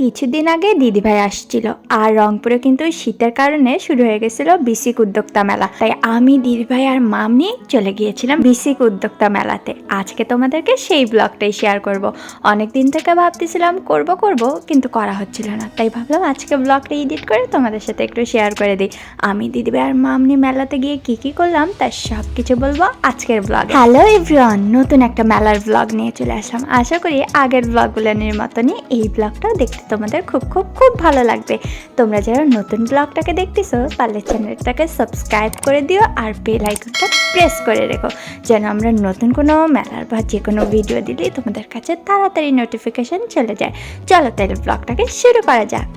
কিছুদিন আগে দিদিভাই আসছিল আর রংপুরে কিন্তু শীতের কারণে শুরু হয়ে গেছিল বিসিক উদ্যোক্তা মেলা। তাই আমি দিদিভাই আর মাম নিয়ে চলে গিয়েছিলাম বিসিক উদ্যোক্তা মেলাতে। আজকে তোমাদেরকে সেই ব্লগটাই শেয়ার করব। অনেক দিন থেকে ভাবতেছিলাম করব কিন্তু করা হচ্ছিল না, তাই ভাবলাম আজকে ব্লগটা এডিট করে তোমাদের সাথে একটু শেয়ার করে দিই। আমি দিদিভাই আর মাম নিয়ে মেলাতে গিয়ে কি করলাম তার সব কিছু বলবো আজকের ব্লগ। হ্যালো এভরিওয়ান, নতুন একটা মেলার ব্লগ নিয়ে চলে আসলাম। আশা করি আগের ব্লগগুলোর মতনই এই ব্লগটাও দেখতে তোমাদের খুব ভালো লাগবে। তোমরা যারা নতুন ব্লগটাকে দেখতেছো তাহলে চ্যানেলটাকে সাবস্ক্রাইব করে দিও আর বেল আইকনটা প্রেস করে রেখো, যেন আমরা নতুন কোনো মেলার বা যে কোনো ভিডিও দিলেই তোমাদের কাছে তাড়াতাড়ি নোটিফিকেশন চলে যায়। চলো তাহলে ব্লগটাকে শুরু করা যাক।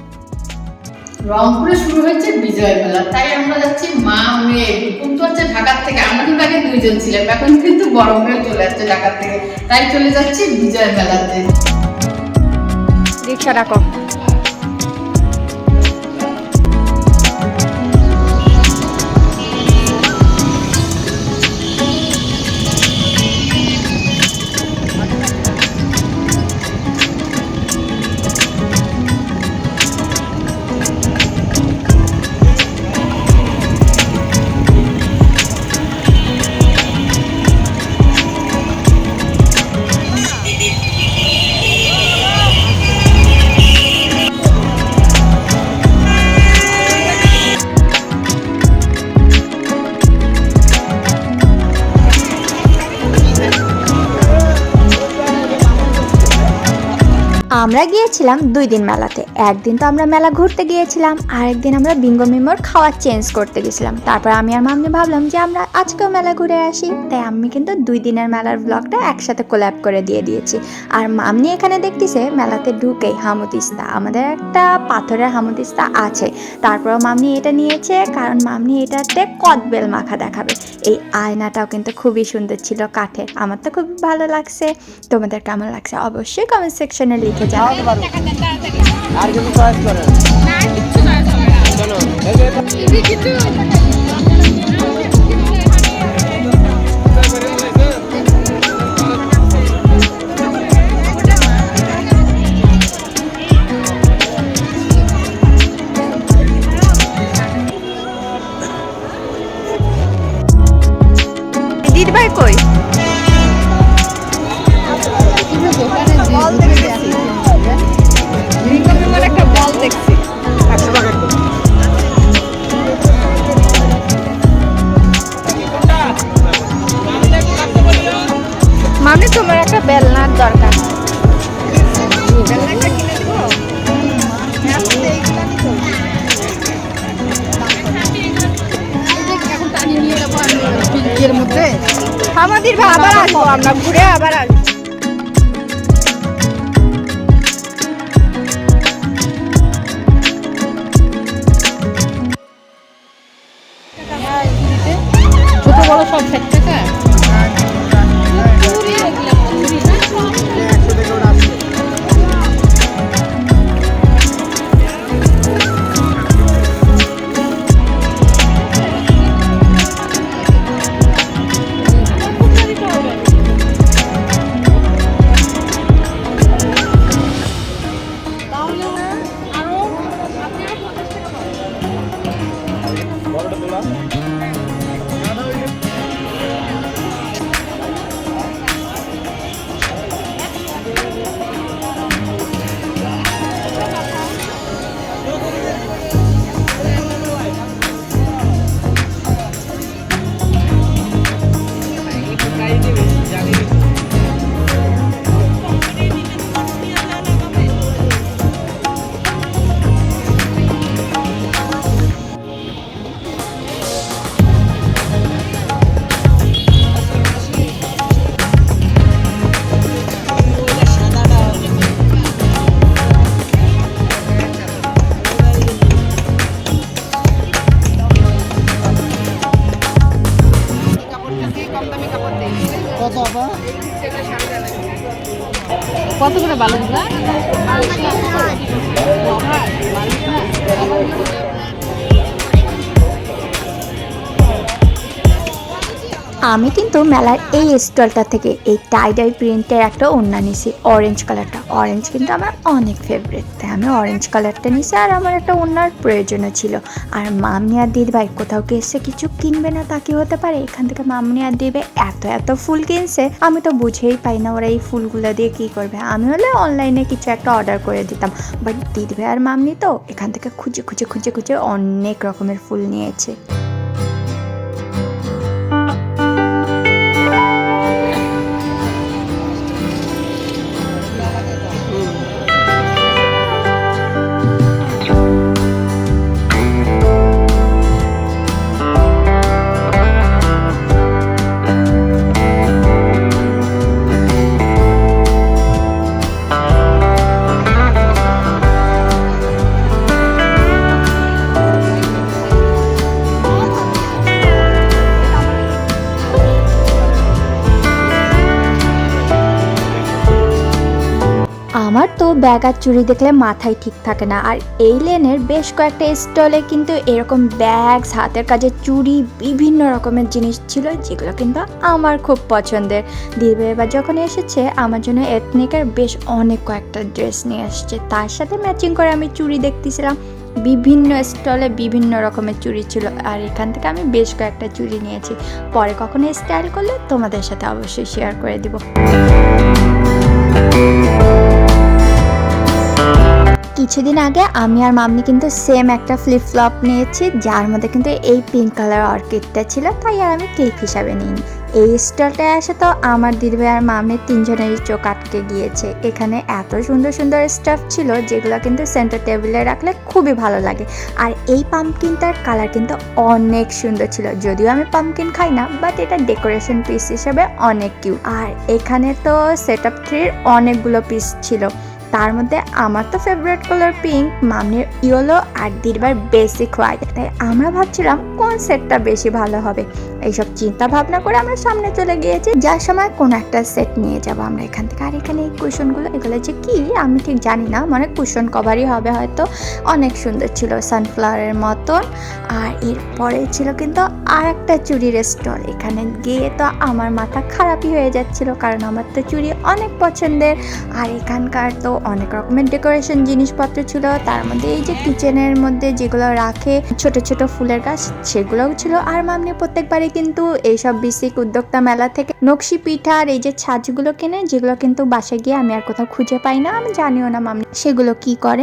রংপুরে শুরু হয়েছে বিজয় মেলা, তাই আমরা যাচ্ছি মা মেয়ে। কিন্তু হচ্ছে ঢাকার থেকে, আমরা কিন্তু আগে দুইজন ছিলাম, এখন কিন্তু বড় মেয়ে চলে যাচ্ছে ঢাকার থেকে, তাই চলে যাচ্ছি বিজয় মেলাতে। রিক্সা রাখো। আমরা গিয়েছিলাম 2 দিন মেলাতে। একদিন তো আমরা মেলা ঘুরতে গিয়েছিলাম, আর একদিন আমরা বিঙ্গো মিমোর খাওয়া চেঞ্জ করতে গেছিলাম। তারপর আমি আর মামনি ভাবলাম যে আমরা আজকেও মেলা ঘুরে আসি, তাই আমি কিন্তু 2 দিনের মেলার ব্লগটা একসাথে কোল্যাব করে দিয়েছি। আর মামনি এখানে দেখতেছে মেলাতে ঢুকেই হামুদিস্তা, আমাদের একটা পাথরের হামুদিস্তা আছে। তারপরও মামনি এটা নিয়েছে, কারণ মামনি এটাতে কদবেল মাখা দেখাবে। এই আয়নাটাও কিন্তু খুবই সুন্দর ছিল, কাঠের। আমার তো খুব ভালো লাগছে। তোমাদের কেমন লাগছে অবশ্যই কমেন্ট সেকশনে লিখে জানাও। আর কিছু চয়েস করেন না, কিছু চয়েস হবে না। চলো এই কিছু দিদিভাই কই? একটা বল দেখছি। মামনি তোমার একটা বেলনার দরকার। আমাদের আবার আসবো, আমরা ঘুরে আবার আসবো। ছোট বড় সব 60 টাকা। কত করে ভালো দিবা? আমি কিন্তু মেলার এই স্টলটা থেকে এই টাই ডাই প্রিন্টের একটা ওড়না নিছি, অরেঞ্জ কালারটা। অরেঞ্জ কিন্তু আমার অনেক ফেভারিট, তাই আমি অরেঞ্জ কালারটা নিছি। আর আমার একটা ওড়নার প্রয়োজনও ছিল। আর মামনি আর দিদিভাই কোথাও কি এসে কিছু কিনবে না তা কি হতে পারে? এখান থেকে মামনি আর দিবে এত এত ফুল কিনছে, আমি তো বুঝেই পাই না ওরা এই ফুলগুলো দিয়ে কি করবে। আমি হলে অনলাইনে কিছু একটা অর্ডার করে দিতাম, বাট দিদিভাই আর মামনি তো এখান থেকে খুঁজে খুঁজে খুঁজে খুঁজে অনেক রকমের ফুল নিয়েছে। আমার তো ব্যাগ আর চুড়ি দেখলে মাথায় ঠিক থাকে না। আর এই লেনের বেশ কয়েকটা স্টলে কিন্তু এরকম ব্যাগ, হাতের কাজের চুড়ি, বিভিন্ন রকমের জিনিস ছিল, যেগুলো কিন্তু আমার খুব পছন্দের। দিদিভাই এবার যখন এসেছে আমার জন্য এথনিকের বেশ অনেক কয়েকটা ড্রেস নিয়ে আসছে, তার সাথে ম্যাচিং করে আমি চুড়ি দেখতেছিলাম। বিভিন্ন স্টলে বিভিন্ন রকমের চুড়ি ছিল, আর এখান থেকে আমি বেশ কয়েকটা চুড়ি নিয়েছি। পরে কখনো স্টাইল করলে তোমাদের সাথে অবশ্যই শেয়ার করে দিব। কিছুদিন আগে আমি আর মামনি কিন্তু সেম একটা ফ্লিপ ফ্লপ নিয়েছি, যার মধ্যে কিন্তু এই পিঙ্ক কালার অর্কিডটা ছিল, তাই আর আমি ক্লিপ হিসাবে নিইনি। এই স্টলটায় আসে তো আমার দিদিভাই আর মামনির তিনজনেরই চোখ আটকে গিয়েছে। এখানে এত সুন্দর সুন্দর স্টাফ ছিল, যেগুলো কিন্তু সেন্টার টেবিলে রাখলে খুবই ভালো লাগে। আর এই পাম্পকিনটার কালার কিন্তু অনেক সুন্দর ছিল, যদিও আমি পাম্পকিন খাই না, বাট এটা ডেকোরেশন পিস হিসেবে অনেক কিউট। আর এখানে তো সেট আপ 3 অনেকগুলো পিস ছিল, তার মধ্যে আমার তো ফেভারিট কালার পিঙ্ক, মামনির ইয়েলো আর দিদিভাইয়ের বেসিক হোয়াইট। তাই আমরা ভাবছিলাম কোন সেটটা বেশি ভালো হবে। এইসব চিন্তা ভাবনা করে আমরা সামনে চলে গিয়েছি, যার সময় কোন একটা সেট নিয়ে যাব আমরা এখান থেকে। আর এখানে এই কুশনগুলো, এগুলো যে কি আমি ঠিক জানি না, মানে কুশন কভারই হবে হয়তো। অনেক সুন্দর ছিল, সানফ্লাওয়ারের মতন। আর এরপরে ছিল কিন্তু আর একটা চুড়ির স্টল। এখানে গিয়ে তো আমার মাথা খারাপই হয়ে যাচ্ছিল, কারণ আমার তো চুড়ি অনেক পছন্দের। আর এখানকার তো অনেক রকমের ডেকোরেশন জিনিসপত্র ছিল, তার মধ্যে এই যে কিচেনের মধ্যে যেগুলো রাখে ছোট ছোট ফুলের গাছ, সেগুলোও ছিল। আর মামনি প্রত্যেকবারই কিন্তু এইসব বিসিক উদ্যোক্তা মেলা থেকে নকশি পিঠা আর এই যে ছাঁচগুলো কেনে, যেগুলো কিন্তু বাসায় গিয়ে আমি আর কোথাও খুঁজে পাই না, আমি জানিও না মামনি সেগুলো কি করে।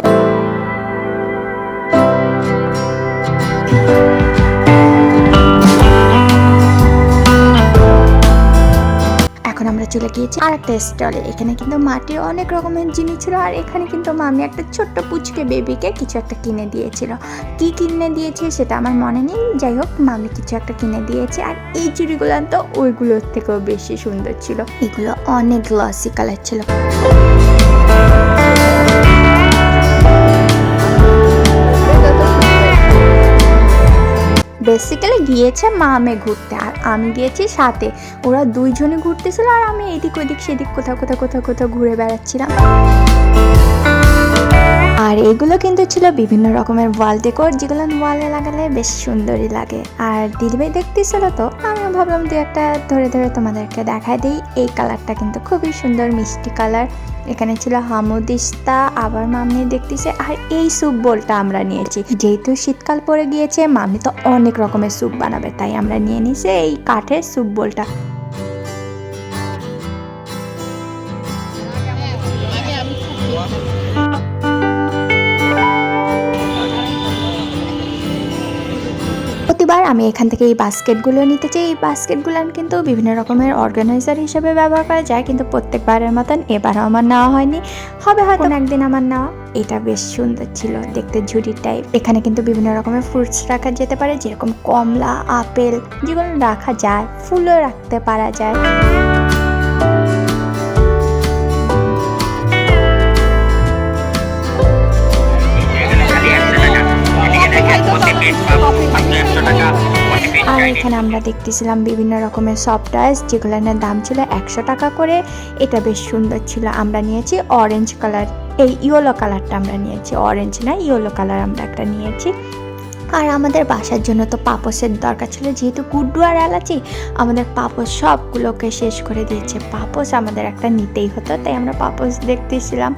এখন আমরা চলে গিয়েছি আর একটা স্টলে। এখানে কিন্তু মাটির অনেক রকমের জিনিস ছিল, আর এখানে কিন্তু মামি একটা ছোট্ট পুচকে বেবিকে কিছু একটা কিনে দিয়েছিল। কি কিনে দিয়েছে সেটা আমার মনে নেই, যাই হোক মামি কিছু একটা কিনে দিয়েছে। আর এই চুড়িগুলো তো ওইগুলোর থেকেও বেশি সুন্দর ছিল, এগুলো অনেক গ্লসি কালার ছিল। বেসিক্যালি গিয়েছে মামে ঘুরতে, আর আমি গিয়েছি সাথে। ওরা দুইজনে ঘুরতেছিল, আর আমি এদিক ওদিক সেদিক কোথাও কোথাও কোথাও কোথাও ঘুরে বেড়াচ্ছিলাম। আর এগুলো কিন্তু ছিল বিভিন্ন রকমের ওয়াল ডেকোর, যেগুলো ওয়ালে লাগালে বেশ সুন্দরই লাগে। আর দিদিভাই দেখতেছিল, তো আমিও ভাবলাম দু একটা ধরে ধরে তোমাদেরকে দেখাই দিই। এই কালারটা কিন্তু খুবই সুন্দর, মিষ্টি কালার। এখানে ছিল হামুদিস্তা, আবার মামনি দেখতেছে। আর এই স্যুপ বোলটা আমরা নিয়েছি, যেহেতু শীতকাল পড়ে গিয়েছে, মামনি তো অনেক রকমের স্যুপ বানাবে, তাই আমরা নিয়ে নিয়েছি এই কাঠের স্যুপ বোলটা। প্রতিবার আমি এখান থেকে এই বাস্কেটগুলো নিতে চাই। এই বাস্কেটগুলো কিন্তু বিভিন্ন রকমের অর্গানাইজার হিসেবে ব্যবহার করা যায়, কিন্তু প্রত্যেকবারের মতন এবারও আমার নেওয়া হয়নি, হবে হয়তো একদিন আমার নেওয়া। এটা বেশ সুন্দর ছিল দেখতে, ঝুড়ির টাইপ। এখানে কিন্তু বিভিন্ন রকমের ফ্রুটস রাখা যেতে পারে, যেরকম কমলা, আপেল, যেগুলো রাখা যায়, ফুলও রাখতে পারা যায়। আর এখানে আমরা দেখতেছিলাম বিভিন্ন রকমের সফট টয়েস, যেগুলোর দাম ছিল 100 টাকা করে। এটা বেশ সুন্দর ছিল। আমরা নিয়েছি অরেঞ্জ কালার, এই ইয়েলো কালারটা আমরা নিয়েছি, অরেঞ্জ না ইয়েলো কালার আমরা একটা নিয়েছি। আর আমাদের বাসার জন্য তো পাপোসের দরকার ছিল, যেহেতু গুড্ডু আর এলাচি আমাদের পাপোস সবগুলোকে শেষ করে দিয়েছে। পাপোস আমাদের একটা নিতেই হতো, তাই আমরা পাপোস দেখতেছিলাম।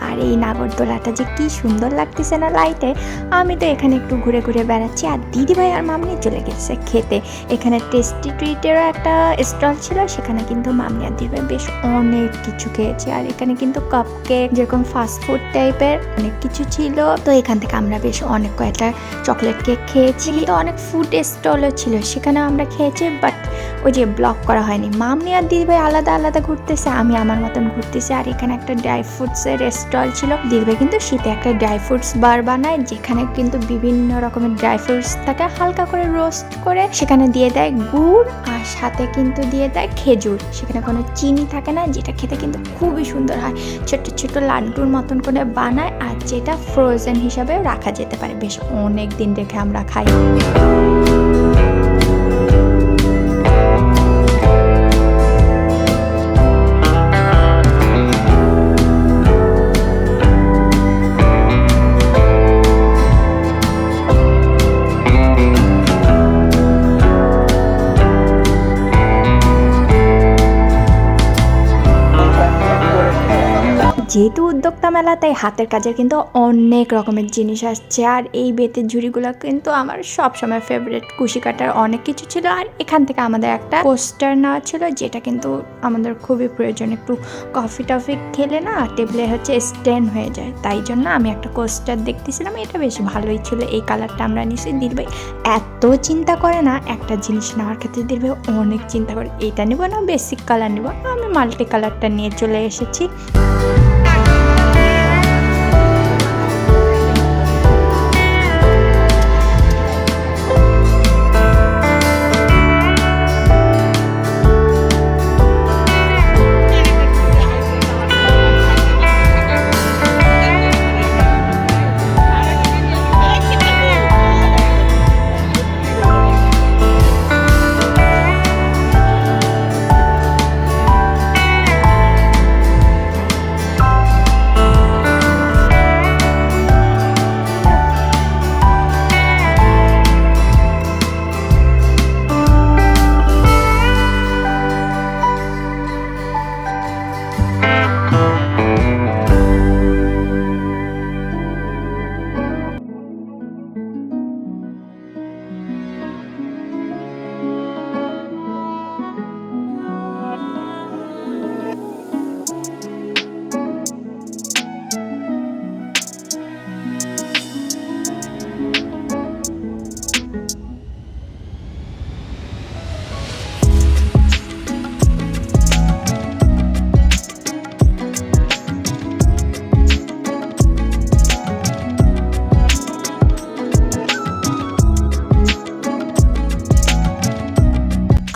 আর এই নাগরদোলাটা যে কি সুন্দর লাগতেছে না লাইটে। আমি তো এখানে একটু ঘুরে ঘুরে বেড়াচ্ছি, আর দিদিভাই আর মামনি চলে গেছে খেতে। এখানে টেস্টি ট্রিটেরও একটা স্টল ছিল, সেখানে কিন্তু মামনি আর দিদিভাই বেশ অনেক কিছু খেয়েছে। আর এখানে কিন্তু কাপ কেক, যেরকম ফাস্ট ফুড টাইপের অনেক কিছু ছিল। তো এখান থেকে আমরা বেশ অনেক কয়েকটা চকলেট কেক খেয়েছি। তো অনেক ফুড স্টলও ছিল, সেখানে আমরা খেয়েছি, বাট ওই যে ব্লগ করা হয়নি। মামনি আর দিদিভাই আলাদা আলাদা ঘুরতেছে, আমি আমার মতন ঘুরতেছি। আর এখানে একটা ড্রাই ফ্রুটসের স্টল ছিল। দিদিভাই কিন্তু শীতে একটা ড্রাই ফ্রুটস বার বানায়, যেখানে কিন্তু বিভিন্ন রকমের ড্রাই ফ্রুটস থাকে হালকা করে রোস্ট করে, সেখানে দিয়ে দেয় গুড় আর সাথে কিন্তু দিয়ে দেয় খেজুর। সেখানে কোনো চিনি থাকে না, যেটা খেতে কিন্তু খুবই সুন্দর হয়। ছোট্ট ছোট্ট লাড্ডুর মতন করে বানায়, আর যেটা ফ্রোজেন হিসাবে রাখা যেতে পারে, বেশ অনেক দিন রেখে আমরা খাই। যেহেতু উদ্যোক্তা মেলা, তাই হাতের কাজের কিন্তু অনেক রকমের জিনিস আসছে। আর এই বেতের ঝুড়িগুলো কিন্তু আমার সব সময় ফেভারিট। কুশি কাটার অনেক কিছু ছিল। আর এখান থেকে আমাদের একটা কোস্টার নেওয়া ছিল, যেটা কিন্তু আমাদের খুবই প্রয়োজন। একটু কফি টফি খেলে না টেবিলে হচ্ছে স্ট্যান্ড হয়ে যায়, তাই জন্য আমি একটা কোস্টার দেখতেছিলাম। এটা বেশ ভালোই ছিল, এই কালারটা আমরা নিশ্চয়ই দিদিভাই এত চিন্তা করে না একটা জিনিস নেওয়ার ক্ষেত্রে। দিদিভাই অনেক চিন্তা করে, এটা নিব না বেসিক কালার নিব। আমি মাল্টি কালারটা নিয়ে চলে এসেছি।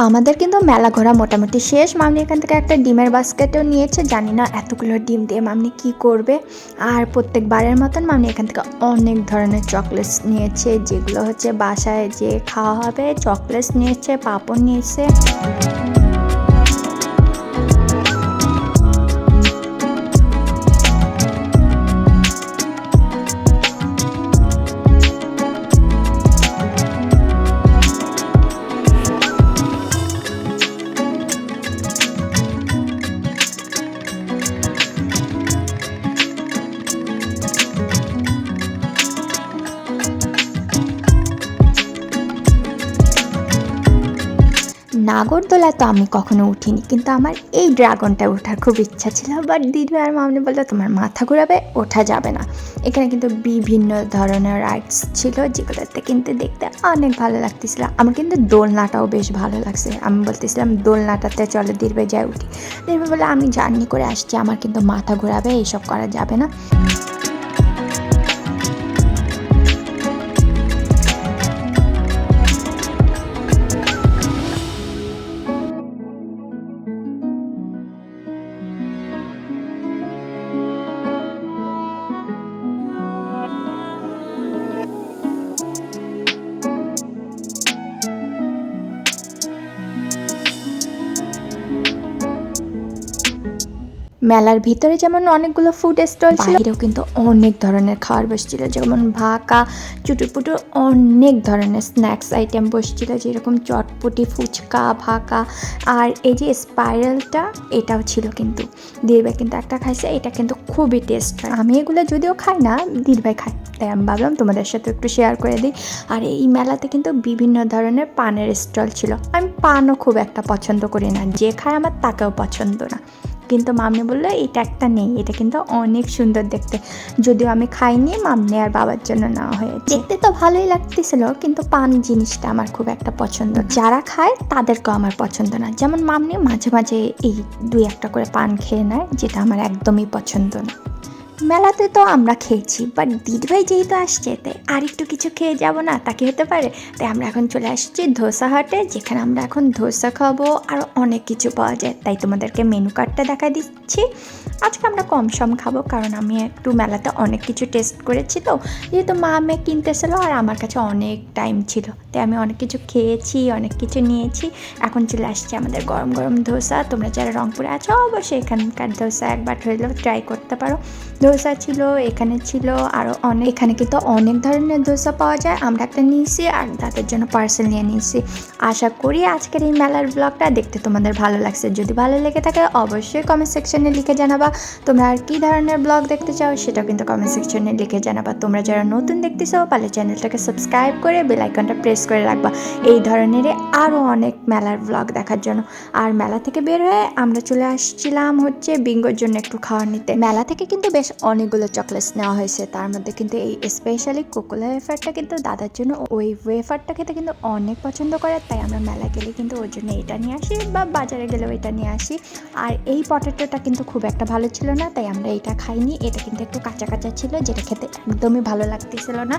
আমাদের কিন্তু মেলা ঘোরা মোটামুটি শেষ। মামনি এখান থেকে একটা ডিমের বাস্কেটও নিয়েছে, জানি না এতগুলো ডিম দিয়ে মামনি কি করবে। আর প্রত্যেকবারের মতন মামনি এখান থেকে অনেক ধরনের চকলেটস নিয়েছে, যেগুলো হচ্ছে বাসায় যে খাওয়া হবে। চকলেটস নিয়েছে, পাপড় নিয়েছে। নাগরদোলায় তো আমি কখনো উঠিনি, কিন্তু আমার এই ড্রাগনটা ওঠার খুব ইচ্ছা ছিল। বাট দিদি আর মামনি বললো তোমার মাথা ঘোরাবে, ওঠা যাবে না। এখানে কিন্তু বিভিন্ন ধরনের রাইডস ছিল, যেগুলোতে কিন্তু দেখতে অনেক ভালো লাগতেছিল। আমার কিন্তু দোলনাটাও বেশ ভালো লাগছে। আমি বলতেছিলাম দোলনাটাতে চলে দিদিভাই যায় উঠি। দিদিভাই বলে আমি জার্নি করে আসছি, আমার কিন্তু মাথা ঘোরাবে, এইসব করা যাবে না। মেলার ভিতরে যেমন অনেকগুলো ফুড স্টল ছিল, বাইরেও কিন্তু অনেক ধরনের খাবার বসছিল, যেমন ভাকা চুটুপুটু অনেক ধরনের স্ন্যাক্স আইটেম বসছিল, যেরকম চটপটি, ফুচকা, ভাকা। আর এই যে স্পাইরালটা, এটাও ছিল কিন্তু দিদিভাই কিন্তু একটা খাইছে, এটা কিন্তু খুবই টেস্ট হয়। আমি এগুলো যদিও খাই না, দিদিভাই খাই, তাই আমি ভাবলাম তোমাদের সাথে একটু শেয়ার করে দিই। আর এই মেলাতে কিন্তু বিভিন্ন ধরনের পানের স্টল ছিল। আমি পানও খুব একটা পছন্দ করি না, যে খায় আমার তাকেও পছন্দ না, কিন্তু মামনি বললো এটা একটা নেই, এটা কিন্তু অনেক সুন্দর দেখতে। যদিও আমি খাইনি, মামনি আর বাবার জন্য নেওয়া হয়েছে। দেখতে তো ভালোই লাগতেছিল, কিন্তু পান জিনিসটা আমার খুব একটা পছন্দ না। যারা খায় তাদেরকেও আমার পছন্দ না। যেমন মামনি মাঝে মাঝে এই 2-1টা করে পান খেয়ে নেয়, যেটা আমার একদমই পছন্দ না। মেলাতে তো আমরা খেয়েছি, বাট দিদিভাই যেহেতু আসছে, তাই আর একটু কিছু খেয়ে যাব না, তাকে হতে পারে। তাই আমরা এখন চলে আসছি ধোসা হাটে, যেখানে আমরা এখন ধোসা খাবো, আরও অনেক কিছু পাওয়া যায়। তাই তোমাদেরকে মেনু কার্ডটা দেখা দিচ্ছি। আজকে আমরা কম সম খাবো, কারণ আমি একটু মেলাতে অনেক কিছু টেস্ট করেছি, তো যেহেতু মা মেয়ে কিনতেছিল আর আমার কাছে অনেক টাইম ছিল, তাই আমি অনেক কিছু খেয়েছি, অনেক কিছু নিয়েছি। এখন চলে আসছে আমাদের গরম গরম ধোসা। তোমরা যারা রংপুরে আছো অবশ্যই এখানকার ধোসা একবার হইলেও ট্রাই করতে পারো। ধোসা ছিল, এখানে ছিল আরও অনেক। এখানে কিন্তু অনেক ধরনের ধোসা পাওয়া যায়। আমরা একটা নিয়েছি আর তাদের জন্য পার্সেল নিয়ে নিয়েছি। আশা করি আজকের এই মেলার ব্লগটা দেখতে তোমাদের ভালো লাগছে। যদি ভালো লেগে থাকে অবশ্যই কমেন্ট সেকশনে লিখে জানাবা তোমরা আর কী ধরনের ব্লগ দেখতে চাও, সেটাও কিন্তু কমেন্ট সেকশনে লিখে জানাবা। তোমরা যারা নতুন দেখতেছো পারলে চ্যানেলটাকে সাবস্ক্রাইব করে বেল আইকনটা প্রেস করে রাখবা এই ধরনের আরও অনেক মেলার ব্লগ দেখার জন্য। আর মেলা থেকে বের হয়ে আমরা চলে আসছিলাম হচ্ছে বিঙ্গোর জন্য একটু খাওয়ার নিতে। মেলা থেকে কিন্তু বেশ অনেকগুলো চকলেটস নেওয়া হয়েছে, তার মধ্যে কিন্তু এই স্পেশালি কোকোলা ওয়েফারটা কিন্তু দাদার জন্য, ওই ওয়েফারটা খেতে কিন্তু অনেক পছন্দ করে, তাই আমরা মেলা গেলে কিন্তু ওর জন্য এটা নিয়ে আসি, বা বাজারে গেলেও এটা নিয়ে আসি। আর এই পটেটোটা কিন্তু খুব একটা ভালো ছিল না, তাই আমরা এটা খাইনি। এটা কিন্তু একটু কাঁচা কাঁচা ছিল, যেটা খেতে একদমই ভালো লাগতেছিল না।